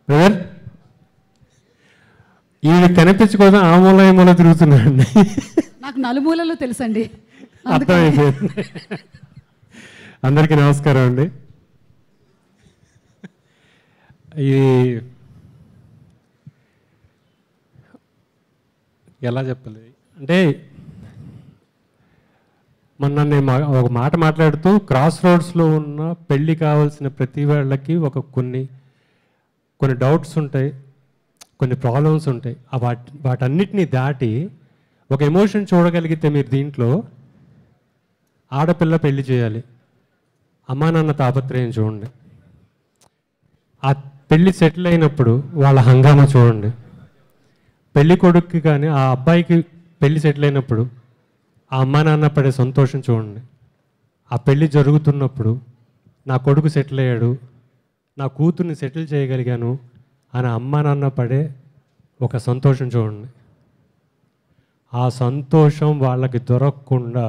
Brother ఈ కనిపించుకోసం ఆ మూల ఈ మూల తిరుగుతున్నాడండి. నాకు నలుమూలలో తెలుసండి. అర్థమైపోయింది. అందరికీ నమస్కారం అండి. ఈ ఎలా చెప్పాలి అంటే మొన్న నేను ఒక మాట మాట్లాడుతూ క్రాస్ రోడ్స్లో ఉన్న పెళ్ళి కావాల్సిన ప్రతి వాళ్ళకి కొన్ని డౌట్స్ ఉంటాయి, కొన్ని ప్రాబ్లమ్స్ ఉంటాయి. వాటన్నిటినీ దాటి ఒక ఎమోషన్ చూడగలిగితే మీరు దీంట్లో ఆడపిల్ల పెళ్లి చేయాలి, అమ్మా నాన్న తాపత్రయం చూడండి, ఆ పెళ్ళి సెటిల్ అయినప్పుడు వాళ్ళ హంగామా చూడండి, పెళ్ళి కొడుక్కి కానీ ఆ అబ్బాయికి పెళ్ళి సెటిల్ అయినప్పుడు ఆ అమ్మా నాన్న పడే సంతోషం చూడండి, ఆ పెళ్ళి జరుగుతున్నప్పుడు నా కొడుకు సెటిల్ అయ్యాడు, నా కూతుర్ని సెటిల్ చేయగలిగాను అని అమ్మా నాన్న పడే ఒక సంతోషం చూడండి. ఆ సంతోషం వాళ్ళకి దొరకకుండా,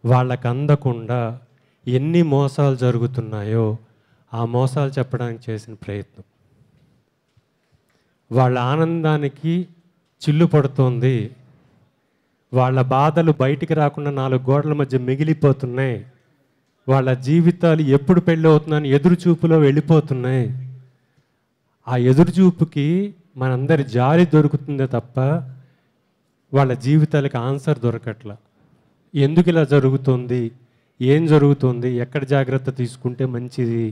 వాళ్ళకి అందకుండా ఎన్ని మోసాలు జరుగుతున్నాయో ఆ మోసాలు చెప్పడానికి చేసిన ప్రయత్నం. వాళ్ళ ఆనందానికి చిల్లు పడుతోంది, వాళ్ళ బాధలు బయటికి రాకుండా 4 గోడల మధ్య మిగిలిపోతున్నాయి, వాళ్ళ జీవితాలు ఎప్పుడు పెళ్ళి అవుతుందని ఎదురుచూపులో వెళ్ళిపోతున్నాయి. ఆ ఎదురుచూపుకి మనందరి జాలి దొరుకుతుందే తప్ప వాళ్ళ జీవితాలకి ఆన్సర్ దొరకట్లా. ఎందుకు ఇలా జరుగుతుంది, ఏం జరుగుతుంది, ఎక్కడ జాగ్రత్త తీసుకుంటే మంచిది,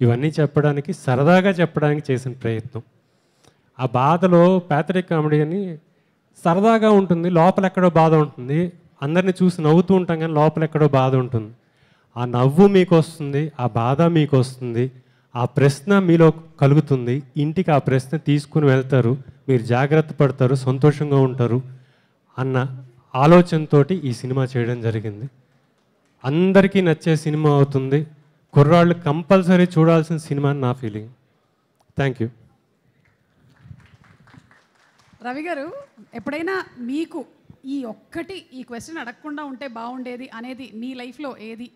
ఇవన్నీ చెప్పడానికి సరదాగా చెప్పడానికి చేసిన ప్రయత్నం. ఆ బాధలో ప్యాథరిక్ కామెడీ అని సరదాగా ఉంటుంది, లోపల ఎక్కడో బాధ ఉంటుంది. అందరిని చూసి నవ్వుతూ ఉంటాం కానీ లోపల ఎక్కడో బాధ ఉంటుంది. ఆ నవ్వు మీకు వస్తుంది, ఆ బాధ మీకు వస్తుంది, ఆ ప్రశ్న మీలో కలుగుతుంది. ఇంటికి ఆ ప్రశ్న తీసుకుని వెళ్తారు, మీరు జాగ్రత్త పడతారు, సంతోషంగా ఉంటారు అన్న ఆలోచనతో ఈ సినిమా చేయడం జరిగింది. అందరికీ నచ్చే సినిమా అవుతుంది, కుర్రాళ్ళు కంపల్సరీ చూడాల్సిన సినిమా అని నా ఫీలింగ్. Thank you. రవి గారు, ఎప్పుడైనా మీకు ఈ క్వశ్చన్ అడగకుండా ఉంటే బాగుండేది అనేది మీ లైఫ్లో ఏది?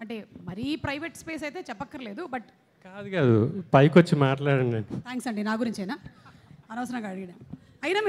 అంటే మరీ ప్రైవేట్ స్పేస్ అయితే చెప్పక్కర్లేదు, బట్ కాదు పైకి వచ్చి మాట్లాడండి. థ్యాంక్స్ అండి, నా గురించేనా అనవసరంగా అడిగాను. అయినా